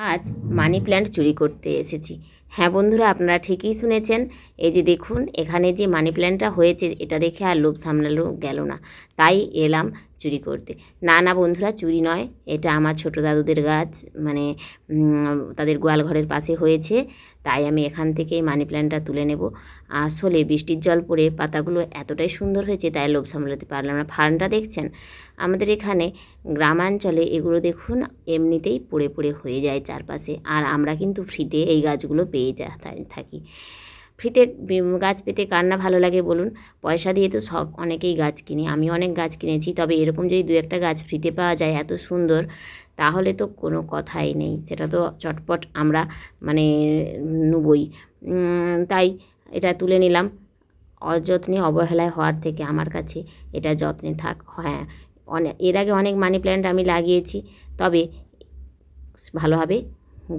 আজ money plant চুরি করতে এসেছি। হ্যাঁ বন্ধুরা, আপনারা ঠিকই শুনেছেন। এই যে দেখুন, এখানে যে মানি প্ল্যান্টটা হয়েছে এটা দেখে আর লোভ সামলানো গেল না, তাই এলাম চুরি করতে। না না বন্ধুরা, চুরি নয়, এটা আমার ছোটো দাদুদের গাছ, মানে তাদের গোয়াল ঘরের পাশে হয়েছে, তাই আমি এখান থেকেই মানি প্ল্যান্টটা তুলে নেব। আসলে বৃষ্টির জল পড়ে পাতাগুলো এতটাই সুন্দর হয়েছে, তাই লোভ সামলাতে পারলাম না। ফার্নটা দেখছেন, আমাদের এখানে গ্রামাঞ্চলে এগুলো দেখুন এমনিতেই পড়ে পড়ে হয়ে যায় চারপাশে, আর আমরা কিন্তু ফ্রিতে এই গাছগুলো পেয়ে থাকি। ফ্রিতে গাছ পেতে কার না ভালো লাগে বলুন। পয়সা দিয়ে তো সব অনেকেই গাছ কিনে, আমি অনেক গাছ কিনেছি, তবে এরকম যদি দু একটা গাছ ফ্রিতে পাওয়া যায় এত সুন্দর, তাহলে তো কোনো কথাই নেই, সেটা তো চটপট আমরা মানে নেবই। তাই এটা তুলে নিলাম। অযত্নে অবহেলায় হওয়ার থেকে আমার কাছে এটা যত্নে থাক। হ্যাঁ, এর আগে অনেক মানি প্ল্যান্ট আমি লাগিয়েছি, তবে ভালোভাবে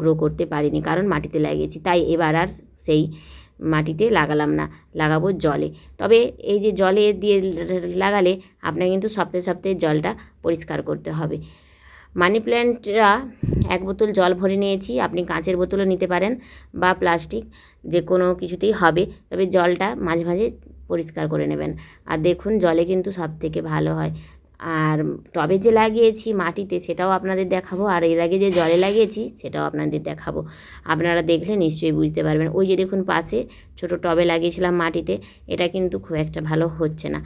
গ্রো করতে পারিনি, কারণ মাটিতে লাগিয়েছি। তাই এবার আর সেই মাটিতে লাগালাম না, লাগাবো জলে। তবে এই যে জলে দিয়ে লাগালে আপনাকে কিন্তু সপ্তাহে সপ্তাহে জলটা পরিষ্কার করতে হবে। মানি প্ল্যান্টরা 1 বোতল জল ভরে নিয়েছি, আপনি কাঁচের বোতলও নিতে পারেন বা প্লাস্টিক, যে কোনো কিছুতেই হবে, তবে জলটা মাঝে মাঝে পরিষ্কার করে নেবেন। আর দেখুন, জলে কিন্তু সবথেকে ভালো হয়। আর টবে যে লাগিয়েছি মাটিতে সেটাও আপনাদের দেখাবো, আর এর আগে যে জলে লাগিয়েছি সেটাও আপনাদের দেখাবো। আপনারা দেখলে নিশ্চয়ই বুঝতে পারবেন। ওই যে দেখুন পাশে ছোটো টবে লাগিয়েছিলাম মাটিতে, এটা কিন্তু খুব একটা ভালো হচ্ছে না।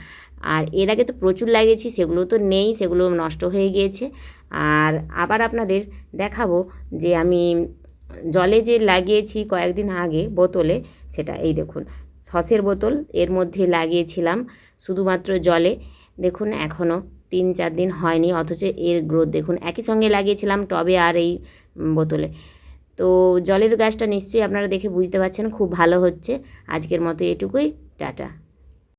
আর এর আগে তো প্রচুর লাগিয়েছি, সেগুলো তো নেই, সেগুলো নষ্ট হয়ে গিয়েছে। আর আবার আপনাদের দেখাবো যে আমি জলে যে লাগিয়েছি কয়েকদিন আগে বোতলে, সেটা এই দেখুন সসের বোতল, এর মধ্যে লাগিয়েছিলাম শুধুমাত্র জলে। দেখুন এখনও 3-4 দিন হয়নি, অথচ এর গ্রোথ দেখুন। একই সঙ্গে লাগিয়েছিলাম টবে আর এই বোতলে। তো জলের গাছটা নিশ্চয়ই আপনারা দেখে বুঝতে পারছেন খুব ভালো হচ্ছে। আজকের মতো এটুকুই, টাটা।